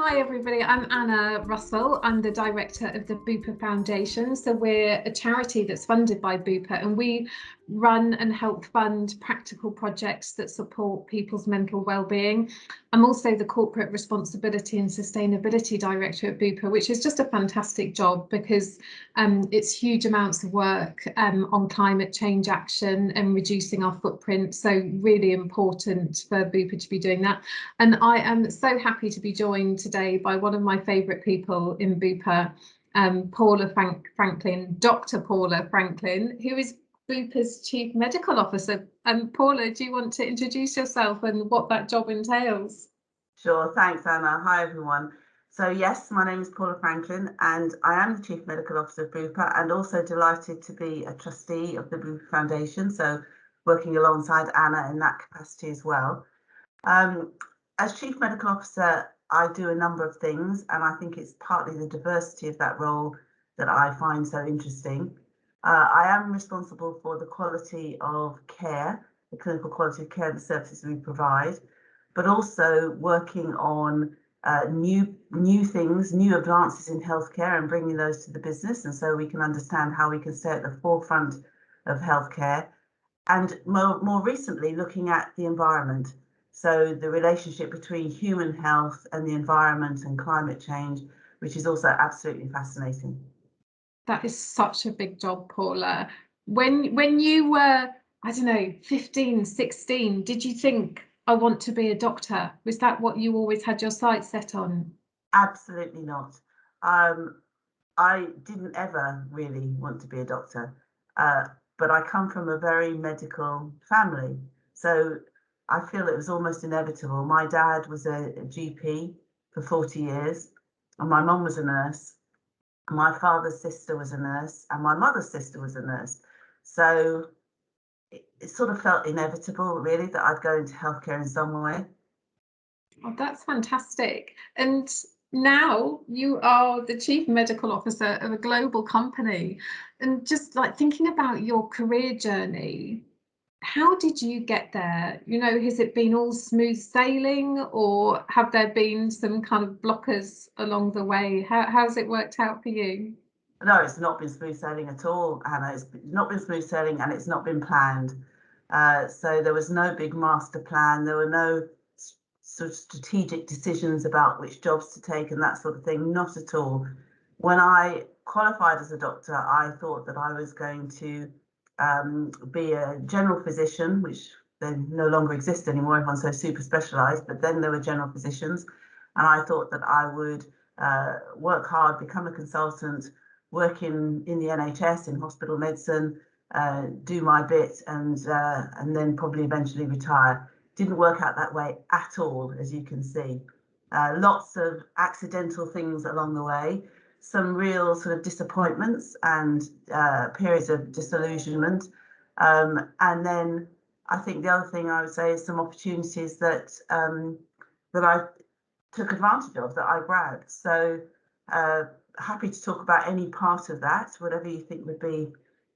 Hi everybody, I'm Anna Russell. I'm the director of the Bupa Foundation. So we're a charity that's funded by Bupa, and we run and help fund practical projects that support people's mental well-being. I'm also the corporate responsibility and sustainability director at Bupa, which is just a fantastic job because it's huge amounts of work on climate change action and reducing our footprint. So really important for Bupa to be doing that. And I am so happy to be joined today by one of my favourite people in Bupa, Paula Franklin, Dr. Paula Franklin, who is Bupa's Chief Medical Officer. Paula, do you want to introduce yourself and what that job entails? Sure, thanks Anna. Hi everyone. So yes, my name is Paula Franklin and I am the Chief Medical Officer of Bupa and also delighted to be a trustee of the Bupa Foundation, so working alongside Anna in that capacity as well. As Chief Medical Officer, I do a number of things, and I think it's partly the diversity of that role that I find so interesting. I am responsible for the quality of care, the clinical quality of care, the services we provide, but also working on new things, new advances in healthcare and bringing those to the business, and so we can understand how we can stay at the forefront of healthcare, and more recently looking at the environment. So the relationship between human health and the environment and climate change, which is also absolutely fascinating. That is such a big job, Paula. When you were, I don't know, 15, 16, did you think, I want to be a doctor? Was that what you always had your sights set on? Absolutely not. I didn't ever really want to be a doctor, but I come from a very medical family. So I feel it was almost inevitable. My dad was a GP for 40 years, and my mum was a nurse. My father's sister was a nurse, and my mother's sister was a nurse. So it sort of felt inevitable, really, that I'd go into healthcare in some way. Oh, that's fantastic. And now you are the Chief Medical Officer of a global company. And just like thinking about your career journey, how did you get there? You know, has it been all smooth sailing, or have there been some kind of blockers along the way? How's it worked out for you? No, it's not been smooth sailing at all, Anna. It's not been smooth sailing, and it's not been planned. So there was no big master plan. There were no sort of strategic decisions about which jobs to take and that sort of thing. Not at all. When I qualified as a doctor, I thought that I was going to be a general physician, which then no longer exists anymore. Everyone's so super specialised, but then there were general physicians, and I thought that I would work hard, become a consultant, work in the NHS in hospital medicine, do my bit, and then probably eventually retire. Didn't work out that way at all, as you can see. Lots of accidental things along the way, some real sort of disappointments and periods of disillusionment. And then I think the other thing I would say is some opportunities that that I took advantage of, that I grabbed. So happy to talk about any part of that, whatever you think would be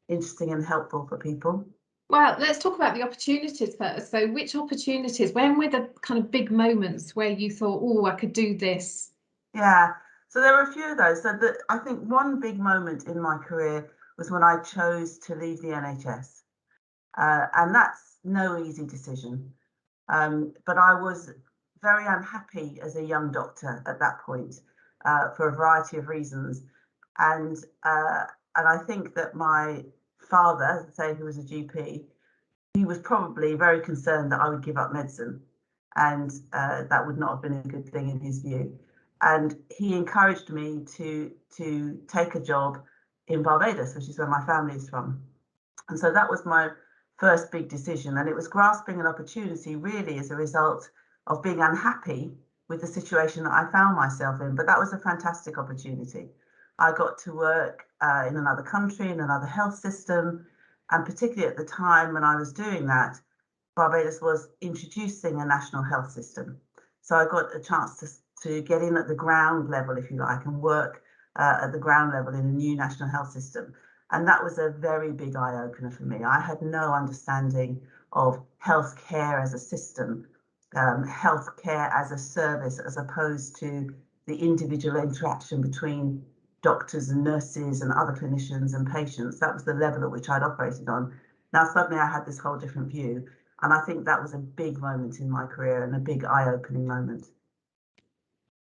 interesting and helpful for people. Well, let's talk about the opportunities first. So which opportunities, when were the kind of big moments where you thought, oh, I could do this? Yeah, so there were a few of those. So I think one big moment in my career was when I chose to leave the NHS. And that's no easy decision. But I was very unhappy as a young doctor at that point for a variety of reasons. And I think that my father, say, who was a GP, he was probably very concerned that I would give up medicine, and that would not have been a good thing in his view. And he encouraged me to take a job in Barbados, which is where my family is from. And so that was my first big decision, and it was grasping an opportunity really as a result of being unhappy with the situation that I found myself in. But that was a fantastic opportunity. I got to work in another country, in another health system, and particularly at the time when I was doing that, Barbados was introducing a national health system. So I got a chance to get in at the ground level, if you like, and work at the ground level in a new national health system. And that was a very big eye-opener for me. I had no understanding of healthcare as a system, healthcare as a service, as opposed to the individual interaction between doctors and nurses and other clinicians and patients. That was the level at which I'd operated on. Now suddenly I had this whole different view, and I think that was a big moment in my career and a big eye-opening moment.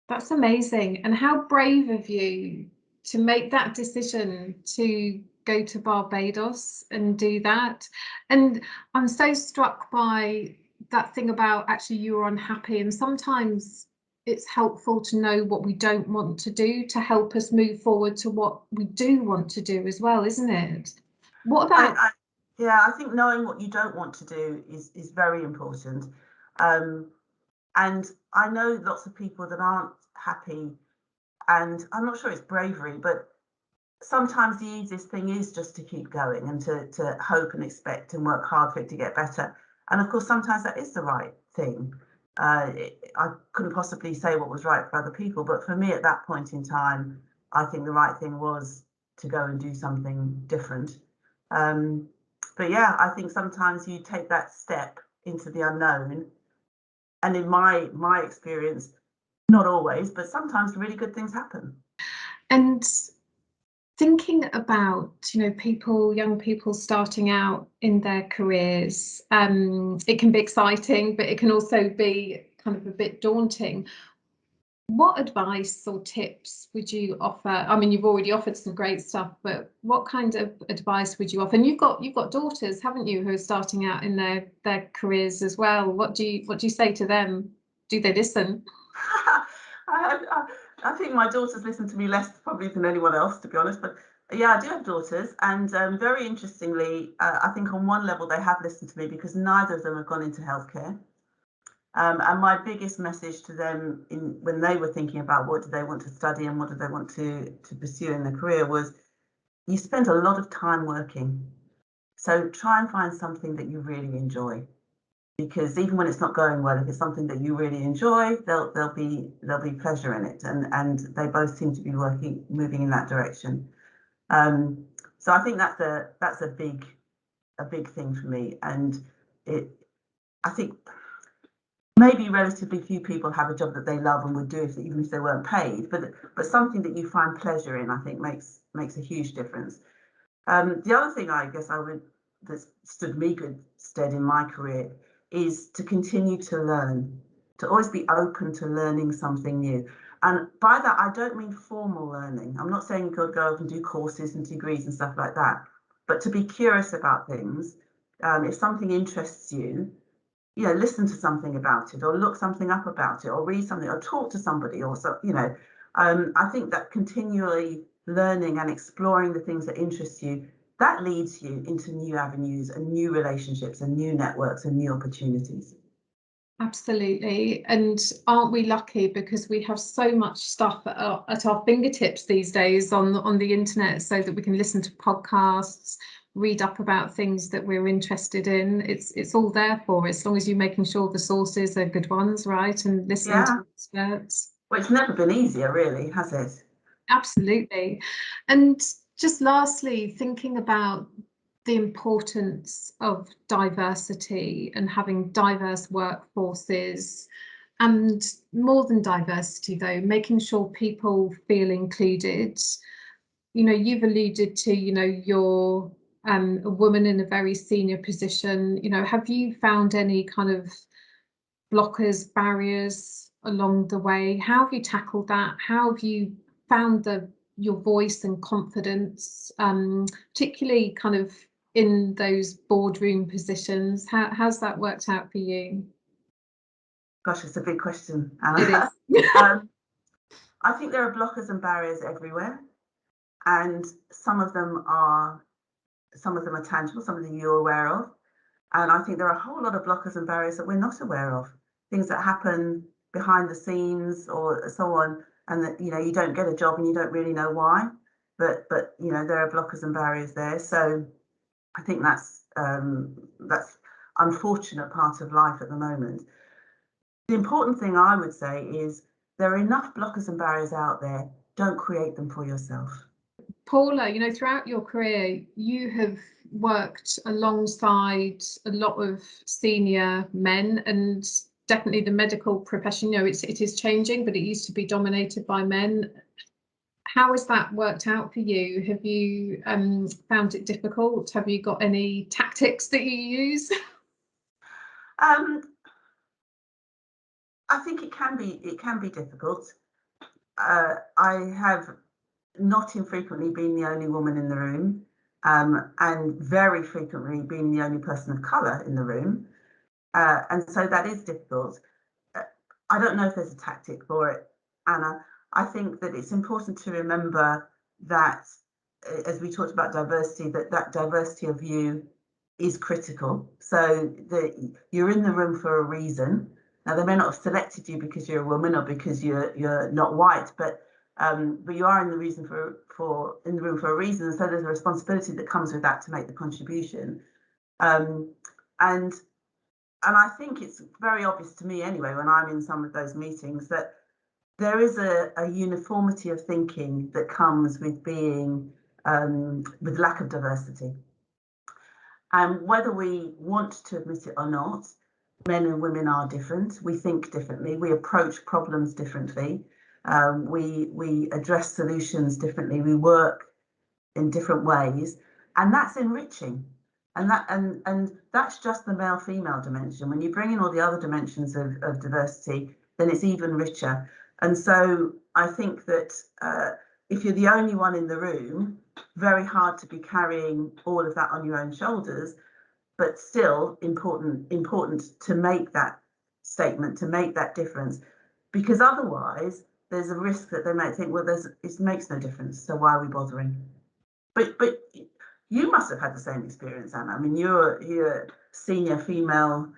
That's amazing. And how brave of you to make that decision to go to Barbados and do that. And I'm so struck by that thing about actually you were unhappy, and sometimes it's helpful to know what we don't want to do to help us move forward to what we do want to do as well, isn't it? What about yeah, I think knowing what you don't want to do is very important. And I know lots of people that aren't happy, and I'm not sure it's bravery, but sometimes the easiest thing is just to keep going and to hope and expect and work hard for it to get better. And of course, sometimes that is the right thing. I couldn't possibly say what was right for other people, but for me at that point in time, I think the right thing was to go and do something different. But yeah, I think sometimes you take that step into the unknown, and in my experience, not always, but sometimes really good things happen. And thinking about, you know, people, young people starting out in their careers, it can be exciting, but it can also be kind of a bit daunting. What advice or tips would you offer? I mean, you've already offered some great stuff, but what kind of advice would you offer? And you've got daughters, haven't you, who are starting out in their careers as well. What do you say to them? Do they listen? I think my daughters listen to me less probably than anyone else, to be honest. But yeah, I do have daughters, and very interestingly, I think on one level they have listened to me because neither of them have gone into healthcare. And my biggest message to them when they were thinking about what do they want to study and what do they want to pursue in their career was, you spend a lot of time working. So try and find something that you really enjoy, because even when it's not going well, if it's something that you really enjoy, there'll be pleasure in it. And they both seem to be moving in that direction. So I think that's a big thing for me. And I think maybe relatively few people have a job that they love and would do even if they weren't paid, but something that you find pleasure in, I think makes a huge difference. The other thing I guess that stood me good stead in my career is to continue to learn, to always be open to learning something new. And by that, I don't mean formal learning. I'm not saying you've got to go up and do courses and degrees and stuff like that, but to be curious about things. If something interests you, listen to something about it, or look something up about it, or read something, or talk to somebody, or so, I think that continually learning and exploring the things that interest you, that leads you into new avenues and new relationships and new networks and new opportunities. Absolutely. And aren't we lucky, because we have so much stuff at our fingertips these days on the internet, so that we can listen to podcasts, read up about things that we're interested in. It's all there for us, as long as you're making sure the sources are good ones, right? And listening to experts. Well, it's never been easier, really, has it? Absolutely. And just lastly, thinking about the importance of diversity and having diverse workforces, and more than diversity though, making sure people feel included. You've alluded to, you're a woman in a very senior position. Have you found any kind of blockers, barriers along the way? How have you tackled that? How have you found your voice and confidence, particularly kind of in those boardroom positions? How's that worked out for you? Gosh, it's a big question, Anna. It is. I think there are blockers and barriers everywhere, and some of them are tangible, some of them you're aware of, and I think there are a whole lot of blockers and barriers that we're not aware of, things that happen behind the scenes or so on, and that you don't get a job and you don't really know why, but there are blockers and barriers there. So I think that's unfortunate part of life at the moment. The important thing I would say is there are enough blockers and barriers out there. Don't create them for yourself. Paula, throughout your career, you have worked alongside a lot of senior men, and definitely the medical profession, you know, it is changing, but it used to be dominated by men. How has that worked out for you? Have you found it difficult? Have you got any tactics that you use? I think it can be difficult. I have not infrequently been the only woman in the room, and very frequently been the only person of colour in the room, and so that is difficult. I don't know if there's a tactic for it, Anna. I think that it's important to remember that, as we talked about diversity, that diversity of view is critical. So you're in the room for a reason. Now, they may not have selected you because you're a woman or because you're not white, but you are in the room for a reason. And so there's a responsibility that comes with that to make the contribution. And I think it's very obvious to me anyway, when I'm in some of those meetings, that there is a uniformity of thinking that comes with being with lack of diversity. And whether we want to admit it or not, men and women are different. We think differently. We approach problems differently. We address solutions differently. We work in different ways, and that's enriching. And that's just the male-female dimension. When you bring in all the other dimensions of diversity, then it's even richer. And so I think that if you're the only one in the room, very hard to be carrying all of that on your own shoulders, but still important to make that statement, to make that difference, because otherwise there's a risk that they might think, well, it makes no difference, so why are we bothering? But you must have had the same experience, Anna. I mean, you're a senior female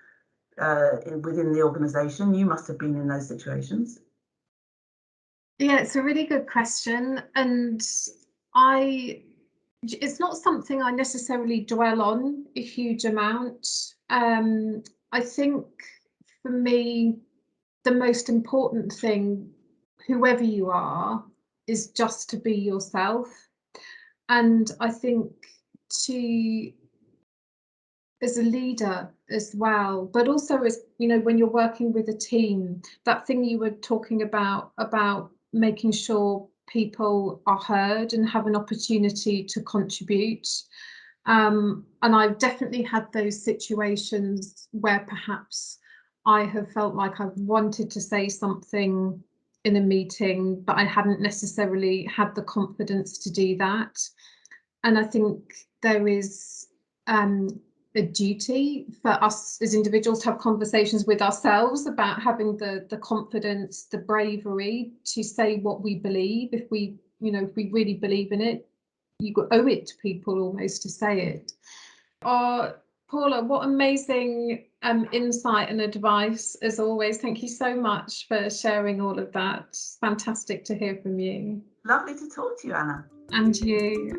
within the organisation. You must have been in those situations. Yeah, it's a really good question, and it's not something I necessarily dwell on a huge amount. I think for me, the most important thing, whoever you are, is just to be yourself. And I think as a leader as well, but also as, you know, when you're working with a team, that thing you were talking about making sure people are heard and have an opportunity to contribute. And I've definitely had those situations where perhaps I have felt like I've wanted to say something in a meeting, but I hadn't necessarily had the confidence to do that. And I think there is a duty for us as individuals to have conversations with ourselves about having the confidence, the bravery to say what we believe. If we really believe in it, you owe it to people almost to say it. Paula, what amazing insight and advice as always. Thank you so much for sharing all of that. It's fantastic to hear from you. Lovely to talk to you, Anna. And you.